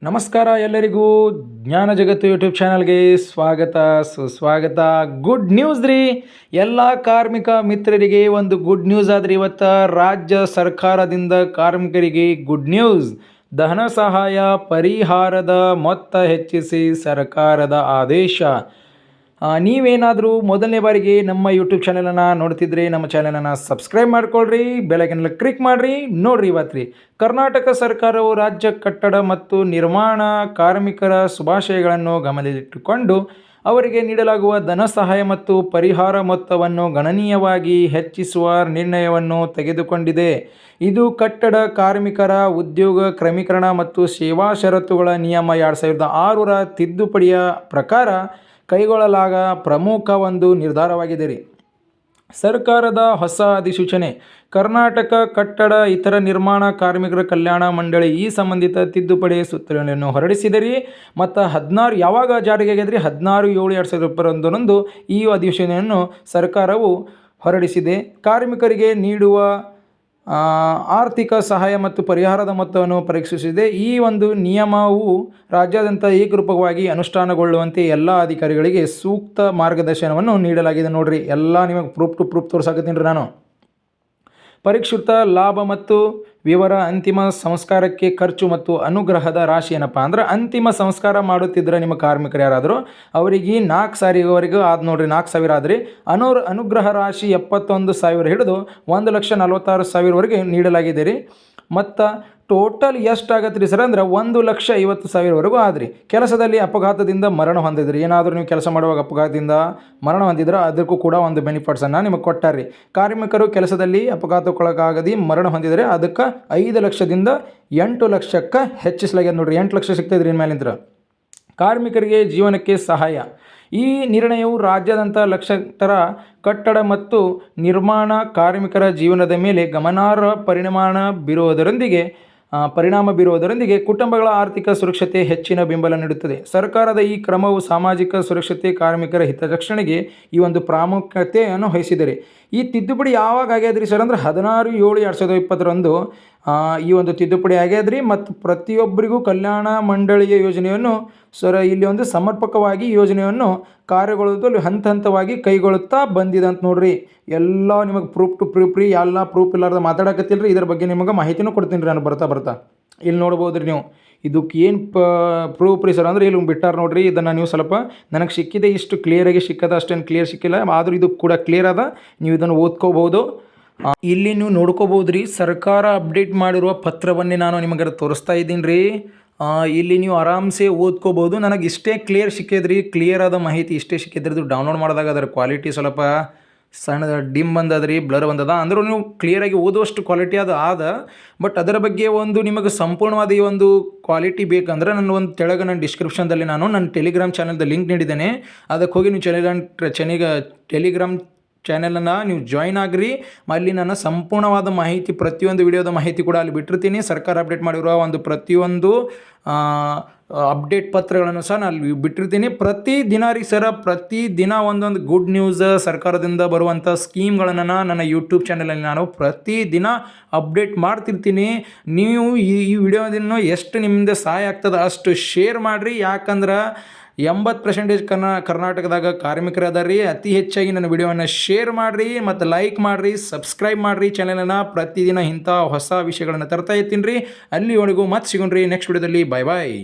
ನಮಸ್ಕಾರ ಎಲ್ಲರಿಗೂ. ಜ್ಞಾನ ಜಗತ್ತು ಯೂಟ್ಯೂಬ್ ಚಾನಲ್ಗೆ ಸ್ವಾಗತ ಸುಸ್ವಾಗತ. ಗುಡ್ ನ್ಯೂಸ್ ರೀ, ಎಲ್ಲ ಕಾರ್ಮಿಕ ಮಿತ್ರರಿಗೆ ಒಂದು ಗುಡ್ ನ್ಯೂಸ್ ಆದ್ರಿ. ಇವತ್ತು ರಾಜ್ಯ ಸರ್ಕಾರದಿಂದ ಕಾರ್ಮಿಕರಿಗೆ ಗುಡ್ ನ್ಯೂಸ್. ಧನ ಸಹಾಯ ಪರಿಹಾರದ ಮೊತ್ತ ಹೆಚ್ಚಿಸಿ ಸರ್ಕಾರದ ಆದೇಶ. ನೀವೇನಾದರೂ ಮೊದಲನೇ ಬಾರಿಗೆ ನಮ್ಮ ಯೂಟ್ಯೂಬ್ ಚಾನಲನ್ನು ನೋಡ್ತಿದ್ರೆ ನಮ್ಮ ಚಾನಲನ್ನು ಸಬ್ಸ್ಕ್ರೈಬ್ ಮಾಡ್ಕೊಳ್ರಿ, ಬೆಲೈಕನ್ನೆಲ್ಲ ಕ್ಲಿಕ್ ಮಾಡಿರಿ. ನೋಡ್ರಿ ಇವತ್ತು ರೀ, ಕರ್ನಾಟಕ ಸರ್ಕಾರವು ರಾಜ್ಯ ಕಟ್ಟಡ ಮತ್ತು ನಿರ್ಮಾಣ ಕಾರ್ಮಿಕರ ಶುಭಾಶಯಗಳನ್ನು ಗಮನದಲ್ಲಿಟ್ಟುಕೊಂಡು ಅವರಿಗೆ ನೀಡಲಾಗುವ ಧನ ಸಹಾಯ ಮತ್ತು ಪರಿಹಾರ ಮೊತ್ತವನ್ನು ಗಣನೀಯವಾಗಿ ಹೆಚ್ಚಿಸುವ ನಿರ್ಣಯವನ್ನು ತೆಗೆದುಕೊಂಡಿದೆ. ಇದು ಕಟ್ಟಡ ಕಾರ್ಮಿಕರ ಉದ್ಯೋಗ ಕ್ರಮೀಕರಣ ಮತ್ತು ಸೇವಾ ಷರತ್ತುಗಳ ನಿಯಮ 2006ರ ತಿದ್ದುಪಡಿಯ ಪ್ರಕಾರ ಕೈಗೊಳ್ಳಲಾಗ ಪ್ರಮುಖ ಒಂದು ನಿರ್ಧಾರವಾಗಿದೆ ರೀ. ಸರ್ಕಾರದ ಹೊಸ ಅಧಿಸೂಚನೆ. ಕರ್ನಾಟಕ ಕಟ್ಟಡ ಇತರ ನಿರ್ಮಾಣ ಕಾರ್ಮಿಕರ ಕಲ್ಯಾಣ ಮಂಡಳಿ ಈ ಸಂಬಂಧಿತ ತಿದ್ದುಪಡಿ ಸುತ್ತೋಲೆಯನ್ನು ಹೊರಡಿಸಿದೆ ರೀ. ಮತ್ತು 16 ಯಾವಾಗ ಜಾರಿಗೆ ಆಗಿದ್ರಿ, 16/7/2021 ಈ ಅಧಿಸೂಚನೆಯನ್ನು ಸರ್ಕಾರವು ಹೊರಡಿಸಿದೆ. ಕಾರ್ಮಿಕರಿಗೆ ನೀಡುವ ಆರ್ಥಿಕ ಸಹಾಯ ಮತ್ತು ಪರಿಹಾರದ ಮೊತ್ತವನ್ನು ಪರೀಕ್ಷಿಸಿದೆ. ಈ ಒಂದು ನಿಯಮವು ರಾಜ್ಯಾದ್ಯಂತ ಏಕರೂಪವಾಗಿ ಅನುಷ್ಠಾನಗೊಳ್ಳುವಂತೆ ಎಲ್ಲ ಅಧಿಕಾರಿಗಳಿಗೆ ಸೂಕ್ತ ಮಾರ್ಗದರ್ಶನವನ್ನು ನೀಡಲಾಗಿದೆ. ನೋಡ್ರಿ, ಎಲ್ಲ ನಿಮಗೆ ಪ್ರೂಫ್ ತೋರ್ಸಾಕತ್ತೀನಿ ರೀ ನಾನು. ಪರಿಷ್ಕೃತ ಲಾಭ ಮತ್ತು ವಿವರ. ಅಂತಿಮ ಸಂಸ್ಕಾರಕ್ಕೆ ಖರ್ಚು ಮತ್ತು ಅನುಗ್ರಹದ ರಾಶಿ. ಏನಪ್ಪ ಅಂದ್ರೆ, ಅಂತಿಮ ಸಂಸ್ಕಾರ ಮಾಡುತ್ತಿದ್ದರೆ ನಿಮ್ಮ ಕಾರ್ಮಿಕರು ಯಾರಾದರೂ ಅವರಿಗೆ 4,000ವರೆಗೂ ಆದ ನೋಡ್ರಿ, 4,000 ಆದ್ರಿ. ಅನುಗ್ರಹ ರಾಶಿ 71,000 ಹಿಡಿದು 1,46,000ವರೆಗೆ ನೀಡಲಾಗಿದೆ ರೀ. ಮತ್ತು ಟೋಟಲ್ ಎಷ್ಟು ಆಗತ್ತೆ ರೀ ಸರ್ ಅಂದ್ರೆ 1,50,000ವರೆಗೂ ಆದ್ರಿ. ಕೆಲಸದಲ್ಲಿ ಅಪಘಾತದಿಂದ ಮರಣ ಹೊಂದಿದ್ರಿ, ಏನಾದರೂ ನೀವು ಕೆಲಸ ಮಾಡುವಾಗ ಅಪಘಾತದಿಂದ ಮರಣ ಹೊಂದಿದ್ರೆ ಅದಕ್ಕೂ ಕೂಡ ಒಂದು ಬೆನಿಫಿಟ್ಸನ್ನು ನಿಮಗೆ ಕೊಟ್ಟಾರ್ರಿ. ಕಾರ್ಮಿಕರು ಕೆಲಸದಲ್ಲಿ ಅಪಘಾತಕ್ಕೊಳಗಾಗದಿ ಮರಣ ಹೊಂದಿದರೆ ಅದಕ್ಕೆ 5 ಲಕ್ಷದಿಂದ 8 ಲಕ್ಷಕ್ಕೆ ಹೆಚ್ಚಿಸಲಾಗಿದೆ. ನೋಡ್ರಿ, 8 ಲಕ್ಷ ಸಿಗ್ತದ್ರಿ ಇನ್ಮೇಲಿಂದ. ಕಾರ್ಮಿಕರಿಗೆ ಜೀವನಕ್ಕೆ ಸಹಾಯ. ಈ ನಿರ್ಣಯವು ರಾಜ್ಯಾದ್ಯಂತ ಲಕ್ಷಾಂತರ ಕಟ್ಟಡ ಮತ್ತು ನಿರ್ಮಾಣ ಕಾರ್ಮಿಕರ ಜೀವನದ ಮೇಲೆ ಗಮನಾರ್ಹ ಪರಿಣಾಮ ಬೀರುವುದರೊಂದಿಗೆ ಕುಟುಂಬಗಳ ಆರ್ಥಿಕ ಸುರಕ್ಷತೆ ಹೆಚ್ಚಿನ ಬೆಂಬಲ ನೀಡುತ್ತದೆ. ಸರ್ಕಾರದ ಈ ಕ್ರಮವು ಸಾಮಾಜಿಕ ಸುರಕ್ಷತೆ, ಕಾರ್ಮಿಕರ ಹಿತರಕ್ಷಣೆಗೆ ಈ ಒಂದು ಪ್ರಾಮುಖ್ಯತೆಯನ್ನು ವಹಿಸಿದೆ. ಈ ತಿದ್ದುಪಡಿ ಯಾವಾಗ ಆಗ್ಯಾದ್ರಿ ಸರ್ ಅಂದ್ರೆ 16/7/2021 ಈ ಒಂದು ತಿದ್ದುಪಡಿ ಆಗ್ಯಾದ್ರಿ. ಮತ್ತು ಪ್ರತಿಯೊಬ್ಬರಿಗೂ ಕಲ್ಯಾಣ ಮಂಡಳಿಯ ಯೋಜನೆಯನ್ನು ಇಲ್ಲಿ ಒಂದು ಸಮರ್ಪಕವಾಗಿ ಯೋಜನೆಯನ್ನು ಕಾರ್ಯಗೊಳ್ಳುವುದು ಹಂತ ಹಂತವಾಗಿ ಕೈಗೊಳ್ಳುತ್ತಾ ಬಂದಿದೆ ಅಂತ ನೋಡ್ರಿ. ಎಲ್ಲ ನಿಮಗೆ ಪ್ರೂಫ್ ರೀ, ಎಲ್ಲ ಪ್ರೂಫ್ ಇಲ್ಲಾರ್ದ ಮಾತಾಡಕತ್ತಿಲ್ರಿ. ಇದ್ರ ಬಗ್ಗೆ ನಿಮಗೆ ಮಾಹಿತಿನೂ ಕೊಡ್ತೀನಿ ರೀ ನಾನು ಬರ್ತಾ. ಇಲ್ಲಿ ನೋಡ್ಬೋದು ರೀ ನೀವು, ಇದಕ್ಕೆ ಏನು ಪ್ರೂಫ್ ರೀ ಸರ್ ಅಂದರೆ ಇಲ್ಲಿ ಬಿಟ್ಟಾರ ನೋಡ್ರಿ. ಇದನ್ನು ನೀವು ಸ್ವಲ್ಪ ನನಗೆ ಸಿಕ್ಕಿದೆ, ಇಷ್ಟು ಕ್ಲಿಯರಾಗಿ ಸಿಕ್ಕದ, ಅಷ್ಟೇನು ಕ್ಲಿಯರ್ ಸಿಕ್ಕಿಲ್ಲ, ಆದರೂ ಇದು ಕೂಡ ಕ್ಲಿಯರ್ ಅದ. ನೀವು ಇದನ್ನು ಓದ್ಕೋಬೋದು. ಇಲ್ಲಿ ನೀವು ನೋಡ್ಕೋಬೋದು ರೀ, ಸರ್ಕಾರ ಅಪ್ಡೇಟ್ ಮಾಡಿರುವ ಪತ್ರವನ್ನೇ ನಾನು ನಿಮಗೆ ತೋರಿಸ್ತಾ ಇದ್ದೀನಿ ರೀ. ಇಲ್ಲಿ ನೀವು ಆರಾಮ್ಸೆ ಓದ್ಕೋಬೋದು. ನನಗೆ ಇಷ್ಟೇ ಕ್ಲಿಯರ್ ಸಿಕ್ಕಿದ್ರಿ, ಕ್ಲಿಯರ್ ಆದ ಮಾಹಿತಿ ಇಷ್ಟೇ ಸಿಕ್ಕಿದ್ರದ್ದು. ಡೌನ್ಲೋಡ್ ಮಾಡಿದಾಗ ಅದರ ಕ್ವಾಲಿಟಿ ಸ್ವಲ್ಪ ಸಣ್ಣ ಡಿಮ್ ಬಂದದ್ರಿ, ಬ್ಲರ್ ಬಂದದ. ಅಂದರೂ ನೀವು ಕ್ಲಿಯರಾಗಿ ಓದುವಷ್ಟು ಕ್ವಾಲಿಟಿ ಆದ. ಬಟ್ ಅದರ ಬಗ್ಗೆ ಒಂದು ನಿಮಗೆ ಸಂಪೂರ್ಣವಾದ ಈ ಒಂದು ಕ್ವಾಲಿಟಿ ಬೇಕಂದ್ರೆ ನನ್ನ ಡಿಸ್ಕ್ರಿಪ್ಷನ್ದಲ್ಲಿ ನಾನು ನನ್ನ ಟೆಲಿಗ್ರಾಮ್ ಚಾನಲ್ದ ಲಿಂಕ್ ನೀಡಿದ್ದೇನೆ. ಅದಕ್ಕೆ ಹೋಗಿ ನೀವು ಟೆಲಿಗ್ರಾಮ್ ಚಾನೆಲನ್ನು ನೀವು ಜಾಯ್ನ್ ಆಗಿರಿ. ಅಲ್ಲಿ ನಾನು ಸಂಪೂರ್ಣವಾದ ಮಾಹಿತಿ, ಪ್ರತಿಯೊಂದು ವಿಡಿಯೋದ ಮಾಹಿತಿ ಕೂಡ ಅಲ್ಲಿ ಬಿಟ್ಟಿರ್ತೀನಿ. ಸರ್ಕಾರ ಅಪ್ಡೇಟ್ ಮಾಡಿರುವ ಒಂದು ಪ್ರತಿಯೊಂದು ಅಪ್ಡೇಟ್ ಪತ್ರಗಳನ್ನು ಸಹ ನಾನು ಅಲ್ಲಿ ಬಿಟ್ಟಿರ್ತೀನಿ. ಪ್ರತಿದಿನ ರೀ ಸರ, ಪ್ರತಿದಿನ ಒಂದೊಂದು ಗುಡ್ ನ್ಯೂಸ್ ಸರ್ಕಾರದಿಂದ ಬರುವಂಥ ಸ್ಕೀಮ್ಗಳನ್ನು ನನ್ನ ಯೂಟ್ಯೂಬ್ ಚಾನಲಲ್ಲಿ ನಾನು ಪ್ರತಿದಿನ ಅಪ್ಡೇಟ್ ಮಾಡ್ತಿರ್ತೀನಿ. ನೀವು ಈ ವಿಡಿಯೋದಿಂದ ಎಷ್ಟು ನಿಮ್ಮಿಂದ ಸಹಾಯ ಆಗ್ತದೆ ಅಷ್ಟು ಶೇರ್ ಮಾಡಿರಿ. ಯಾಕಂದ್ರೆ 80% ಕರ್ನಾಟಕದಾಗ ಕಾರ್ಮಿಕರು ಅದಾರ ರೀ. ಅತಿ ಹೆಚ್ಚಾಗಿ ನನ್ನ ವಿಡಿಯೋವನ್ನು ಶೇರ್ ಮಾಡಿರಿ ಮತ್ತು ಲೈಕ್ ಮಾಡಿರಿ, ಸಬ್ಸ್ಕ್ರೈಬ್ ಮಾಡಿರಿ ಚಾನಲನ್ನು. ಪ್ರತಿದಿನ ಇಂಥ ಹೊಸ ವಿಷಯಗಳನ್ನು ತರ್ತಾ ಇರ್ತೀನಿ ರೀ. ಅಲ್ಲಿವರೆಗೂ ಮತ್ತೆ ಸಿಗೋಣ್ರಿ ನೆಕ್ಸ್ಟ್ ವಿಡಿಯೋದಲ್ಲಿ. ಬಾಯ್.